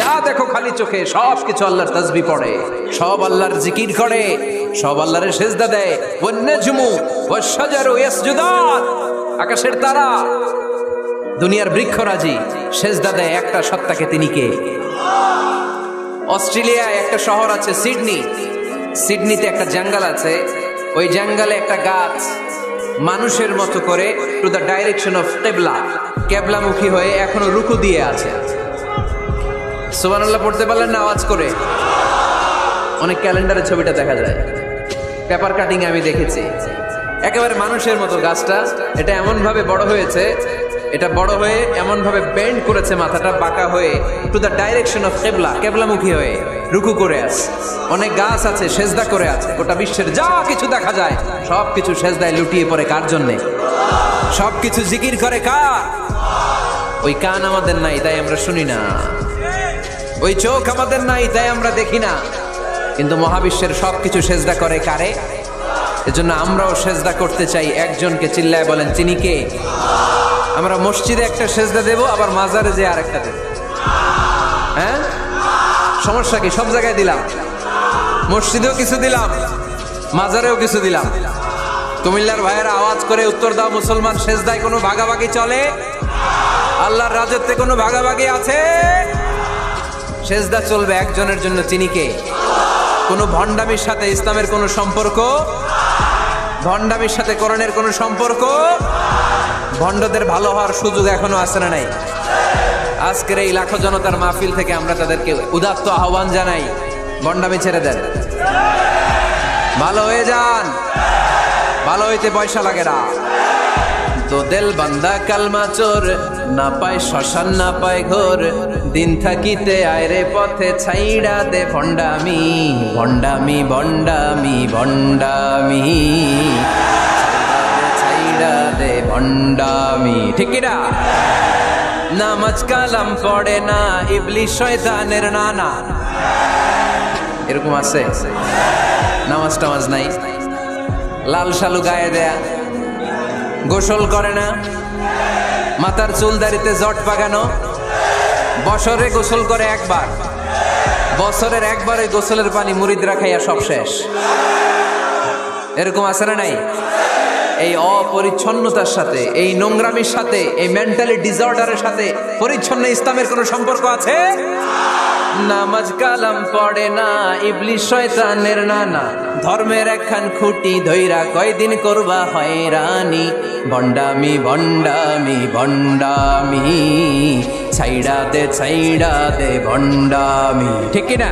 যা দেখো খালি চোখে সব কিছু আল্লাহর তাসবিহ পড়ে, সব আল্লাহর জিকির করে, সব আল্লাহর সিজদা দেয়। ওয়ান নাজমু ওয়াশ শাজারু ইয়াসজুদান, আকাশের তারা, দুনিয়ার বৃক্ষরাজি সিজদা দেয় একটা সত্তাকে। তিনি কে? অস্ট্রেলিয়ায় একটা শহর আছে সিডনি, সিডনিতে একটা জঙ্গল আছে। ওই জঙ্গলে একটা গাছ মানুষের মতো করে টু দ্য ডাইরেকশন অফ কেবলা, কেবলামুখী হয়ে এখনো রুকু দিয়ে আছে। সুবহানাল্লাহ পড়তে পারলেন না আওয়াজ করে? অনেক ক্যালেন্ডারে ছবিটা দেখা যায়, পেপার কাটিং আমি দেখেছি। একেবারে মানুষের মতো গাছটা, এটা এমন ভাবে বড় হয়েছে, এটা বড় হয়ে এমন ভাবে বেন্ড করেছে, মাথাটা বাঁকা হয়ে টু দ্য ডাইরেকশন অফ কেবলা, কেবলামুখী হয়ে রুকু করে আছে। অনেক গাছ আছে সেজদা করে আছে। গোটা বিশ্বের যা কিছু দেখা যায় সব কিছু সেজদায় লুটিয়ে পড়ে কার জন্যে? সব কিছু জিকির করে কার? ওই কান আমাদের নাই তাই আমরা শুনি না, ওই চোখ আমাদের নাই তাই আমরা দেখি না, কিন্তু মহাবিশ্বের সবকিছু সেজদা করে কারে? এজন্য আমরাও সেজদা করতে চাই একজনকে। চিল্লায় বলেন তিনি কে? আমরা মসজিদে একটা সেজদা দেব, আবার মাজারে যে আরেকটা দেব। হ্যাঁ, সমস্যা কি? সব জায়গায় দিলাম, মসজিদেও কিছু দিলাম, মাজারেও কিছু দিলাম। কুমিল্লার ভাইয়েরা আওয়াজ করে উত্তর দাও, মুসলমান সেজদায় কোনো ভাগাভাগি চলে? আল্লাহর রাজত্বে কোনো ভাগাভাগি আছে? সেজদা চলবে একজনের জন্য, তিনি কে? কোনো ভণ্ডামির সাথে ইসলামের কোনো সম্পর্ক, ভণ্ডামির সাথে কোরআনের কোনো সম্পর্ক। ভণ্ডদের ভালো হওয়ার সুযোগ এখনো আছে না নাই? আজকের এই লাখো জনতার মাহফিল থেকে আমরা তাদেরকে উদাত্ত আহ্বান জানাই, ভণ্ডামি ছেড়ে দেন, ভালো হয়ে যান। ভালো হইতে পয়সা লাগে না। তো দেল বান্দা কালমা চোর, না পায় শ্মশান না পায় ঘোর, দিন থাকিতে আয়রে পথে ছাইড়া দে ভণ্ডামি, ভণ্ডামি ভণ্ডামি ভণ্ডামি, ছাইড়া দে ভণ্ডামি। ঠিক কিনা? নামাজ কালাম পড়ে না, ইবলিশ শয়তানের নানা। এরকম আছে? নামাজ টামাজ নাই, লাল শালু গায়ে দেয়া, গোসল করে না, মাথার চুল দাড়িতে জট পাকানো, বছরে গোসল করে একবার, বছরের একবারে গোসলের পানি মুরিদরা খাইয়া সব শেষ। এরকম আছে না নাই? এই অপরিচ্ছন্নতার সাথে, এই নোংরামির সাথে, এই মেন্টালি ডিসঅর্ডারের সাথে পরিচ্ছন্ন ইসলামের কোনো সম্পর্ক আছে? নামাজ কালাম পড়ে না, ইবলিশ শয়তানের নানা, ধর্মের একখান খুঁটি ধইরা কয়দিন করবা হয়রানি, ভণ্ডামি ভণ্ডামি ভণ্ডামি, ছাইড়া দে ভণ্ডামি। ঠিক কিনা?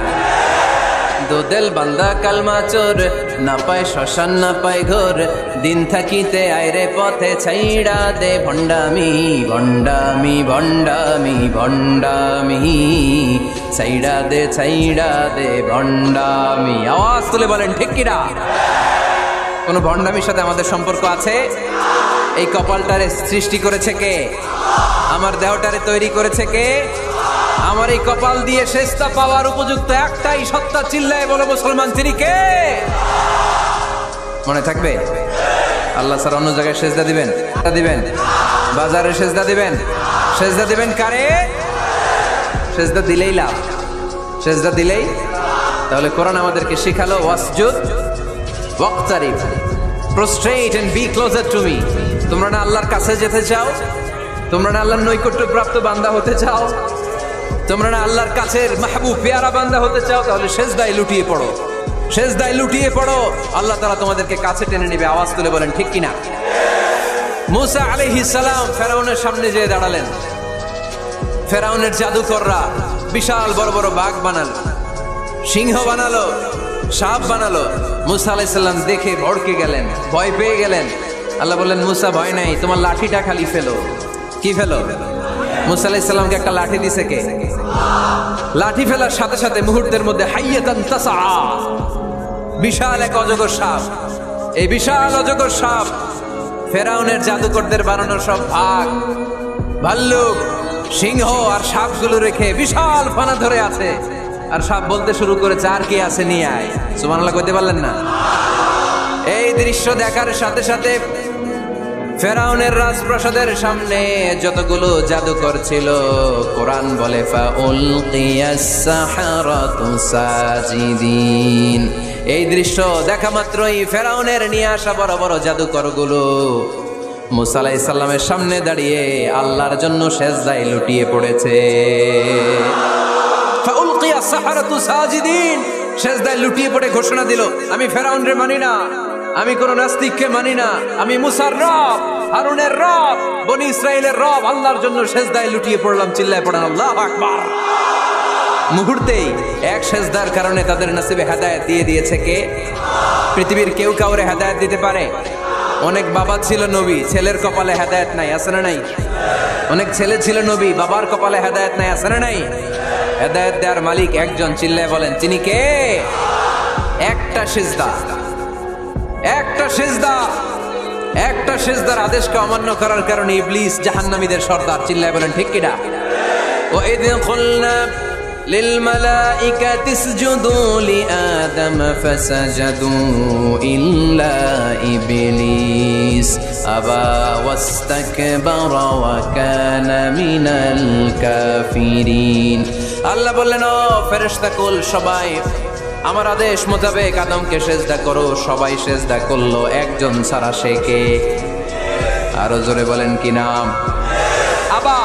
দোদেল বান্দা কালমা চোর, না পায় শ্মশান না পায় ঘোর, দিন থাকিতে আয়রে পথে ছাইড়া দে ভণ্ডামি, ভণ্ডামি ভণ্ডামি ভণ্ডামি, ছাইড়া দে ভণ্ডামি। আওয়াজ তুলে বলেন ঠিক কিনা? কোন ভণ্ডামির সাথে আমাদের সম্পর্ক আছে? এই কপালটারে সৃষ্টি করেছে কে? আমার দেহটারে তৈরি করেছে কে? আমার এই কপাল দিয়ে সেজদা পাওয়ার উপযুক্ত একটাই সত্তা। চিল্লায় বলো মুসলমান, তিনি কে? মনে থাকবে? আল্লাহ ছাড়া অন্য জায়গায় সেজদা দিবেন? বাজারে সেজদা দিবেন? সেজদা দিবেন কারে? সেজদা দিলেই লাভ, সেজদা দিলেই। তাহলে কোরআন আমাদেরকে শিখালো ওয়াসজুদ ওয়াকতারিব, prostrate and be closer to me. তোমরা না আল্লাহর কাছে যেতে চাও? তোমরা না আল্লাহর নৈকট্য প্রাপ্ত বান্দা হতে চাও? তোমরা না আল্লাহর কাছের মাহবুব পেয়ারা বান্দা হতে চাও? তাহলে সেজদায় লুটিয়ে পড়ো, সেজদায় লুটিয়ে পড়ো, আল্লাহ তাআলা তোমাদেরকে কাছে টেনে নেবে। আওয়াজ তুলে বলেন ঠিক কিনা? মুসা আলাইহিস সালাম ফেরাউনের সামনে যেয়ে দাঁড়ালেন। ফেরাউনের জাদুকররা বিশাল বড় বড় বাঘ বানালো, সিংহ বানালো, সাপ বানালো। মুসা আলাইহিস সালাম দেখে ভড়কে গেলেন, ভয় পেয়ে গেলেন। আল্লাহ বললেন, মুসা ভয় নাই, তোমার লাঠিটা খালি ফেলো। কি ফেলো? মুসা আলাইহিস সালামকে একটা লাঠি দিছে কে? লাঠি ফেলার সাথে সাথে মুহূর্তের মধ্যে হাইয়াতান তাসআ, বিশাল এক অজগর সাপ। এই বিশাল অজগর সাপ ফেরাউনের জাদুকরদের বানানো সব ভাগ, ভাল্লুক, সিংহ আর সাপগুলো রেখে বিশাল ফানা ধরে আছে। আর সাপ বলতে শুরু করেছে, আর কি আছে নিয়ে আয়। সুবহানাল্লাহ কইতে পারলেন না? এই দৃশ্য দেখার সাথে সাথে ফেরাউনের রাজপ্রাসাদের সামনে যতগুলো জাদুকর ছিল, কোরআন বলে ফাউলকিয়াস সাহারাতু সাজিদিন। এই দৃশ্য দেখা মাত্রই ফেরাউনের নিয়ে আসা বড় বড় জাদুকরগুলো মুসা আলাইহিস সালামের সামনে দাঁড়িয়ে আল্লাহর জন্য সেজদায় লুটিয়ে পড়েছে। ফাউলকিয়াস সাহারাতু সাজিদিন, সেজদায় লুটিয়ে পড়ে ঘোষণা দিল, আমি ফেরাউনরে মানি না, আমি কোন নাস্তিককে মানি না, আমি মুসার রব, হারুনের রব, বনি ইসরাইলের রব, আল্লাহর জন্য সেজদায় লুটিয়ে পড়লাম। চিল্লায় পড়েন আল্লাহু আকবার। মুহূর্তেই এক সেজদার কারণে তাদের নসিবে হেদায়েত দিয়ে দিয়েছে কে? পৃথিবীর কেউ কাউরে হেদায়েত দিতে পারে? অনেক বাবা ছিল নবী, ছেলের কপালে হেদায়েত নাই, আছে না নাই? অনেক ছেলে ছিল নবী, বাবার কপালে হেদায়েত নাই, আছে না নাই? হেদায়েত দেওয়ার মালিক একজন, চিল্লায় বলেন তিনি কে? একটা সিজদা, একটা সিজদা, একটা সিজদার আদেশকে অমান্য করার কারণে ইবলিস জাহান্নামীদের সর্দার। চিল্লায় বলেন ঠিক কিনা? ওয়াইদ কুলনা লিল মালাইকাতি ইসজুদু লিআদম ফাসাজাদু ইল্লা ইবলিস আবা ওয়াস্তাকবারা ওয়া কানা মিনাল কাফিরিন। আল্লাহ বললেন, ও ফেরেশতা কুল সবাই আমার আদেশ মোতাবেক আদমকে সেজদা করো। সবাই সেজদা করলো, একজন ছাড়া, সে কে? আরো জোরে বলেন কি নাম? আবা,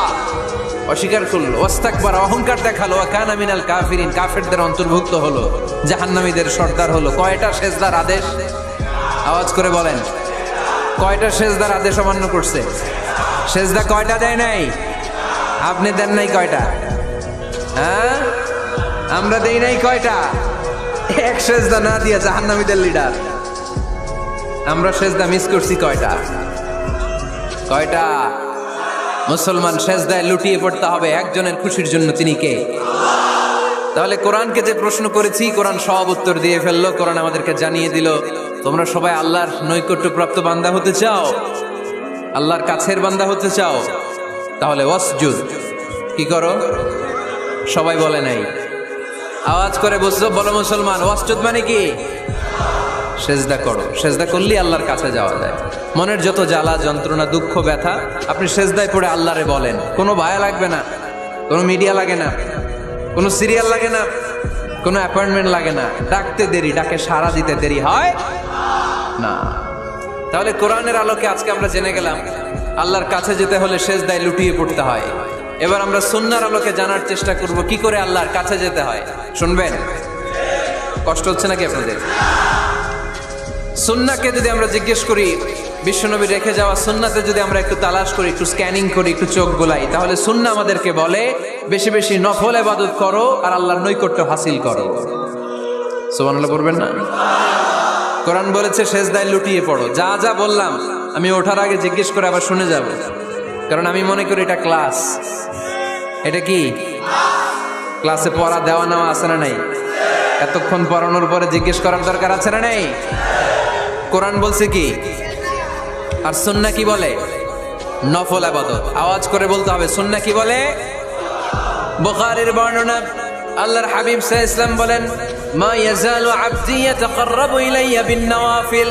অস্বীকার করলো, ওয়াস্তাকবার, অহংকার দেখালো, ওয়া কানা মিনাল কাফিরিন, কাফেরদের অন্তর্ভুক্ত হলো, জাহান্নামীদের সর্দার হলো। কয়টা সেজদার আদেশ? আওয়াজ করে বলেন, কয়টা সেজদার আদেশ অমান্য করছে? সেজদা কয়টা দেয় নাই? আপনি দেন নাই কয়টা? হ্যাঁ, আমরা দেই নাই কয়টা? এক সেজদা না দিয়া জাহান্নামীদের লিডার। আমরা সেজদা মিস করছি কয়টা? কয়টা? মুসলমান সেজদায় লুটিয়ে পড়তে হবে একজনের খুশির জন্য, তিনি কে? তাহলে কোরআনকে যে প্রশ্ন করেছি, কোরআন সব উত্তর দিয়ে ফেললো। কোরআন আমাদেরকে জানিয়ে দিল, তোমরা সবাই আল্লাহর নৈকট্যপ্রাপ্ত বান্দা হতে চাও, আল্লাহর কাছের বান্দা হতে চাও, তাহলে ওয়াসজুদ, কি করো? সবাই বলে নাই, আওয়াজ করে বসো, বলো মুসলমান, ওয়াসজুদ মানে কি? সেজদা করো। সেজদা করলেই আল্লাহর কাছে যাওয়া যায়। মনের যত জ্বালা যন্ত্রণা দুঃখ ব্যথা আপনি সেজদায় পড়ে আল্লাহরে বলেন। কোনো ভায়া লাগবে না, কোনো মিডিয়া লাগে না, কোনো সিরিয়াল লাগে না, কোনো অ্যাপয়েন্টমেন্ট লাগে না। ডাকতে দেরি, ডাকে সাড়া দিতে দেরি হয় না। তাহলে কোরআনের আলোকে আজকে আমরা জেনে গেলাম আল্লাহর কাছে যেতে হলে সেজদায় লুটিয়ে পড়তে হয়। এবার আমরা সুন্নাহর আলোকে জানার চেষ্টা করব কি করে আল্লাহর কাছে যেতে হয়। শুনবেন? কষ্ট হচ্ছে নাকি আপনাদের? সুন্নাহকে যদি আমরা জিজ্ঞেস করি, বিশ্বনবী রেখে যাওয়া সুন্নাতে যদি আমরা একটু তালাশ করি, একটু স্ক্যানিং করি, একটু চোখ গোলাই, তাহলে সুন্নাহ আমাদেরকে বলে বেশি বেশি নফল ইবাদত করো আর আল্লাহর নৈকট্য হাসিল করো। সুবহানাল্লাহ পড়বেন না? কোরআন বলেছে সেজদায় লুটিয়ে পড়ো। যা যা বললাম আমি ওঠার আগে জিজ্ঞেস করে আবার শুনে যাব, কারণ আমি মনে করি এটা ক্লাস। এটা কি ক্লাসে পড়া দেওয়া নেওয়া আছে না নাই? এতক্ষণ পড়ানোর পরে জিজ্ঞেস করার দরকার আছে না নাই? কোরআন বলছে কি আর সুন্নাহ কি বলে? নফল ইবাদত। আওয়াজ করে বলতে হবে, সুন্নাহ কি বলে? বুখারীর বর্ণনা, আল্লাহর হাবিব সাল্লাল্লাহু আলাইহি ওয়াসাল্লাম বলেন, মা ইয়াজালু আবদি ইয়াতাকাররাবু ইলাইয়া বিন নওয়াফিল।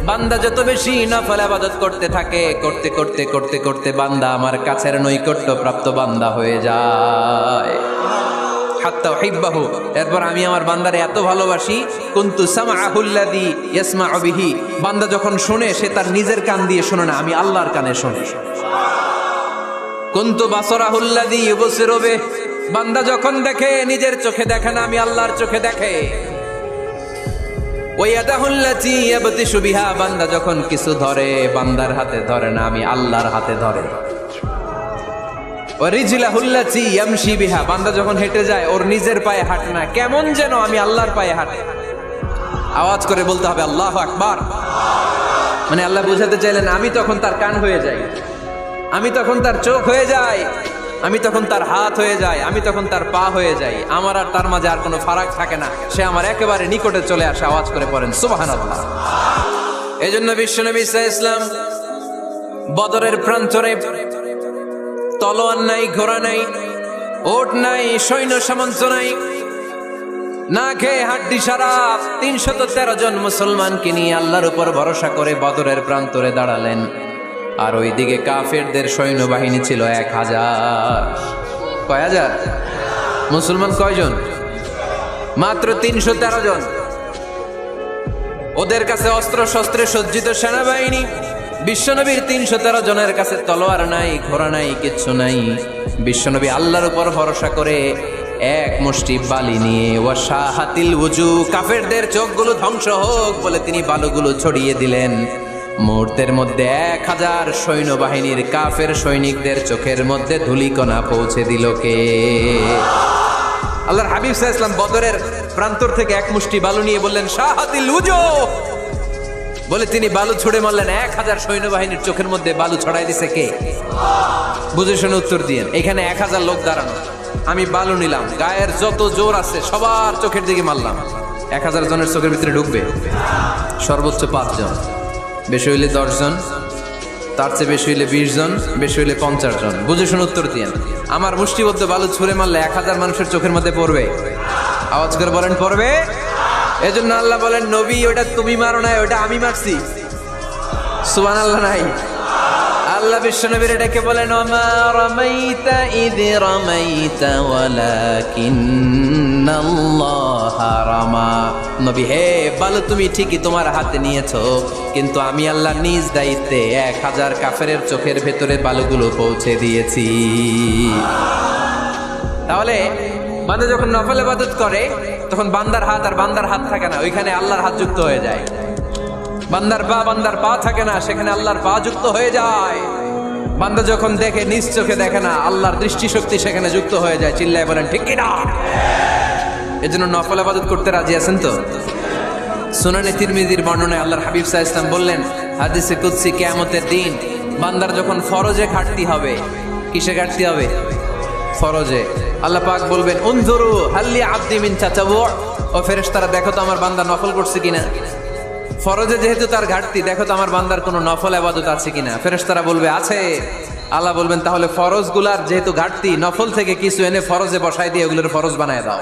বান্দা যত বেশি নফল ইবাদত করতে থাকে, করতে করতে করতে করতে বান্দা আমার কাছের নৈকট্য প্রাপ্ত বান্দা হয়ে যায়। হাত্তা উহিব্বাহু, এরপর আমি আমার বান্দারে এত ভালোবাসি, কুনতু সামআহুল্লাযী ইয়াসমাউ বিহি। বান্দা যখন শুনে সে তার নিজের কান দিয়ে শুনে না, আমি আল্লাহর কানে শুনি। কুনতু বাসারাহুল্লাযী ইউবসিরু বিহি। বান্দা যখন দেখে নিজের চোখে দেখে না, আমি আল্লাহর চোখে দেখে। ওয়ায়াদাহুল্লাতী ইয়াবতিশু বিহা। বান্দা যখন কিছু ধরে বান্দার হাতে ধরে না, আমি আল্লাহর হাতে ধরে। ওয়ারিজলাহুল্লাতী ইয়ামশি বিহা। বান্দা যখন হেঁটে যায় ওর নিজের পায়ে হাঁটে না, কেমন যেন আমি আল্লাহর পায়ে হাঁটে। আওয়াজ করে বলতে হবে আল্লাহু আকবার। মানে আল্লাহ বোঝাতে চাইলেন আমি তখন তার কান হয়ে যাই, আমি তখন তার চোখ হয়ে যাই, আমি তখন তার হাত হয়ে যাই, আমি তখন তার পা হয়ে যাই। আমার আর তার মাঝে আর কোনো ফারাক থাকে না, সে আমার একেবারে নিকটে চলে আসে। আওয়াজ করে পড়েন সুবহানাল্লাহ। এই জন্য বিশ্বনবী সাল্লাল্লাহু আলাইহি ওয়াসাল্লাম বদরের প্রান্তরে তলোয়ার নাই, ঘোড়া নাই, ওট নাই, সৈন্য সামন্ত নাই, না খেয়ে হাড্ডি সারা ৩১৩ জন মুসলমানকে নিয়ে আল্লাহর উপর ভরসা করে বদরের প্রান্তরে দাঁড়ালেন। আর ওইদিকে কাফেরদের সৈন্যবাহিনী ছিল 1000। কয় হাজার? মুসলমান কয়জন? মাত্র 313 জন। ওদের কাছে অস্ত্র শস্ত্রে সজ্জিত সেনাবাহিনী। বিশ্বনবীর 313 জনের কাছে তলোয়ার নাই, ঘোড়া নাই, কিচ্ছু নাই। বিশ্বনবী আল্লাহর উপর ভরসা করে এক মুষ্টি বালি নিয়ে ওয়াশাহাতিল ওযু, কাফেরদের চোখগুলো ধ্বংস হোক বলে তিনি বালুগুলো ছড়িয়ে দিলেন। মুহূর্তের মধ্যে 1000 সৈন্যবাহিনীর কাফের সৈনিকদের চোখের মধ্যে ধূলিকণা পৌঁছে দিল কে? আল্লাহর হাবিব সাল্লাল্লাহু আলাইহি ওয়াসাল্লাম বদরের প্রান্তর থেকে এক মুষ্টি বালু নিয়ে বললেন শাহাতিল ওযু, বলে তিনি বালু ছুড়ে মারলেন। 1000 সৈন্যবাহিনীর চোখের মধ্যে বালু ছড়াই দিছে কে? বুঝে শুনে উত্তর দিয়েন। এখানে 1000 লোক দাঁড়ানো, আমি বালু নিলাম, গায়ের যত জোর আছে সবার চোখের দিকে মারলাম। 1000 জনের চোখের ভিতরে ঢুকবে? সর্বোচ্চ 5 জন, বেশি হইলে 10 জন, তার চেয়ে বেশি হইলে 20 জন, বেশি হইলে 50 জন। বুঝে শুনে উত্তর দিয়েন। আমার মুষ্টিবদ্ধ বালু ছুঁড়ে মারলে 1000 মানুষের চোখের মধ্যে পড়বে? আওয়াজ করে বলেন পড়বে। এজন্য আল্লাহ বলেন নবী ওটা তুমি মারো নাই, ওটা আমি মারছি। সুবহানাল্লাহ নাই? আল্লাহ বিশ্বনবীর এটাকে বলেন ওমা রামাইতা ইয রামাইতা ওয়ালাকিন্নাল্লাহা রামা। নবী হে, বালু তুমি ঠিকই তোমার হাতে নিয়েছো, কিন্তু আমি আল্লাহ নিজ দায়িত্বে 1000 কাফেরের চোখের ভেতরে বালুগুলো পৌঁছে দিয়েছি। তাহলে বান্দা যখন নফল ইবাদত করে তখন বান্দার হাত আর বান্দার হাত থাকে না, ওইখানে আল্লাহর হাত যুক্ত হয়ে যায়। বান্দার পা থাকে না, সেখানে আল্লাহর পা যুক্ত হয়ে যায়। বান্দা যখন দেখে নিজ চোখে দেখে না, আল্লাহর দৃষ্টিশক্তি সেখানে যুক্ত হয়ে যায়। চিল্লায় বলেন ঠিক কি না? এজন্য নফল ইবাদত করতে রাজি আছেন তো? সুনানে তিরমিজির বর্ণনায় আল্লাহর হাবিব সাল্লাল্লাহু আলাইহি ওয়াসাল্লাম বললেন হাদিসে কুদসি কিয়ামতের দিন বান্দার যখন ফরজে ঘাটতি হবে, কিসে ঘাটতি হবে? ফরজে। আল্লাহ পাক বলবেন উনজুরু হাল্লি আবদি মিন তাতাওয়ু, ও ফেরেশতারা দেখো তো আমার বান্দা নফল করছে কিনা। ফরজে যেহেতু তার ঘাটতি, দেখো তো আমার বান্দার কোনো নফল ইবাদত আছে কিনা। ফেরেশতারা বলবে আছে। আল্লাহ বলবেন তাহলে ফরজগুলার যেহেতু ঘাটতি, নফল থেকে কিছু এনে ফরজে বসায় দিয়ে ওগুলোর ফরজ বানায় দাও।